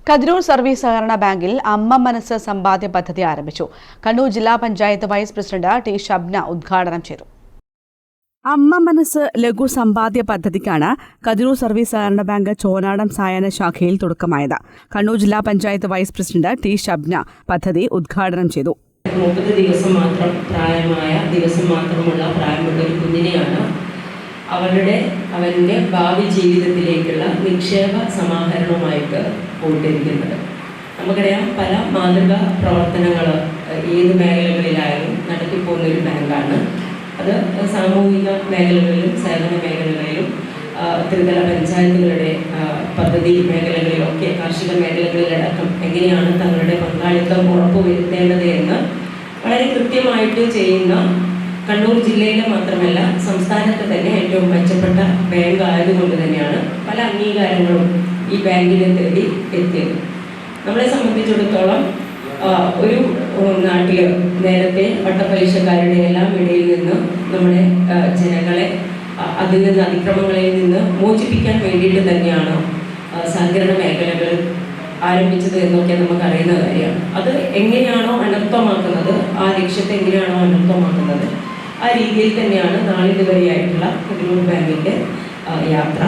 Kathirur service സഹകരണ ബാങ്കിൽ അമ്മ മനസ്സ് സമ്പാദ്യ പദ്ധതി ആരംഭിച്ചു. കണ്ണൂർ ജില്ലാ panchayat vice president T Shabna ഉദ്ഘാടനം ചെയ്തു. അമ്മ മനസ്സ് ലഘു സമ്പാദ്യ പദ്ധതിക്കാണ് കതിരൂർ സർവീസ് സഹകരണ ബാങ്ക് ചോനാടം സായാഹ്ന ശാഖയിൽ തുടക്കമായത്. കണ്ണൂർ ജില്ലാ panchayat vice president T Shabna പദ്ധതി ഉദ്ഘാടനം ചെയ്തു. 30 ദിവസം മാത്രമുള്ള പ്രായമുള്ള ഒരു കുഞ്ഞിനെയാണ് അവരുടെ ഭാവി ജീവിതത്തിലേക്കുള്ള നിക്ഷേപ സമാഹരണവുമായിട്ട് പോയിട്ടിരിക്കുന്നത്. നമുക്കറിയാം, പല മാതൃകാ പ്രവർത്തനങ്ങൾ ഏത് മേഖലകളിലായാലും നടത്തിപ്പോകുന്ന ഒരു ബാങ്കാണ്. അത് സാമൂഹിക മേഖലകളിലും സേവന മേഖലകളിലും ത്രിതല പഞ്ചായത്തുകളുടെ പദ്ധതി മേഖലകളിലൊക്കെ കാർഷിക മേഖലകളിലടക്കം എങ്ങനെയാണ് തങ്ങളുടെ പങ്കാളിത്തം ഉറപ്പുവരുത്തേണ്ടത് എന്ന് വളരെ കൃത്യമായിട്ട് ചെയ്യുന്ന കണ്ണൂർ ജില്ലയിലെ മാത്രമല്ല സംസ്ഥാനത്ത് തന്നെ ഏറ്റവും മെച്ചപ്പെട്ട ബാങ്ക് ആയതുകൊണ്ട് തന്നെയാണ് പല അംഗീകാരങ്ങളും ഈ ബാങ്കിനെ തേടി എത്തിയത്. നമ്മളെ സംബന്ധിച്ചിടത്തോളം ഒരു നാട്ടിൽ നേരത്തെ വട്ടപ്പലിശക്കാരുടെ എല്ലാം ഇടയിൽ നിന്ന് നമ്മുടെ ജനങ്ങളെ അതിൽ നിന്ന് അതിക്രമങ്ങളിൽ നിന്ന് മോചിപ്പിക്കാൻ വേണ്ടിയിട്ട് തന്നെയാണ് സഹകരണ മേഖലകൾ ആരംഭിച്ചത് എന്നൊക്കെ നമുക്ക് അറിയുന്ന കാര്യമാണ്. അത് എങ്ങനെയാണോ അനർത്ഥമാക്കുന്നത്, ആ ലക്ഷ്യത്തെ എങ്ങനെയാണോ അനർത്ഥമാക്കുന്നത്, ആ രീതിയിൽ തന്നെയാണ് നാളിതുവരെയായിട്ടുള്ള കതിരൂർ ബാങ്കിന്റെ യാത്ര.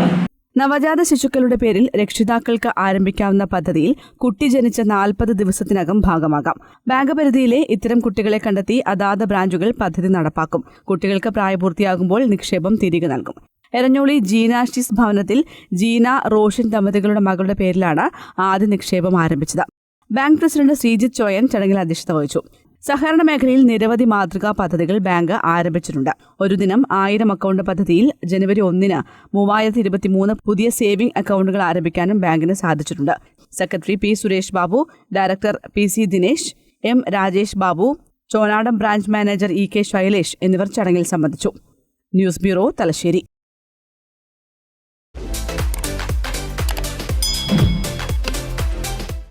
നവജാത ശിശുക്കളുടെ പേരിൽ രക്ഷിതാക്കൾക്ക് ആരംഭിക്കാവുന്ന പദ്ധതിയിൽ കുട്ടി ജനിച്ച 40 ദിവസത്തിനകം ഭാഗമാകാം. ബാങ്ക് പരിധിയിലെ ഇത്തരം കുട്ടികളെ കണ്ടെത്തി അതാത് ബ്രാഞ്ചുകൾ പദ്ധതി നടപ്പാക്കും. കുട്ടികൾക്ക് പ്രായപൂർത്തിയാകുമ്പോൾ നിക്ഷേപം തിരികെ നൽകും. എരഞ്ഞോളി ജീനാഷിസ് ഭവനത്തിൽ ജീന റോഷൻ ദമ്പതികളുടെ മകളുടെ പേരിലാണ് ആദ്യ നിക്ഷേപം ആരംഭിച്ചത്. ബാങ്ക് പ്രസിഡന്റ് ശ്രീജിത്ത് ചോയൻ ചടങ്ങിൽ അധ്യക്ഷത വഹിച്ചു. സഹകരണ മേഖലയിൽ നിരവധി മാതൃകാ പദ്ധതികൾ ബാങ്ക് ആരംഭിച്ചിട്ടുണ്ട്. ഒരു ദിനം 1000 അക്കൗണ്ട് പദ്ധതിയിൽ ജനുവരി 1-ന് 3023 പുതിയ സേവിംഗ് അക്കൗണ്ടുകൾ ആരംഭിക്കാനും ബാങ്കിന് സാധിച്ചിട്ടുണ്ട്. Secretary P Suresh Babu, director PC Dinesh, M Rajesh Babu, Chonadam branch manager EK Shailesh എന്നിവർ ചടങ്ങിൽ സംബന്ധിച്ചു. News bureau, Thalassery.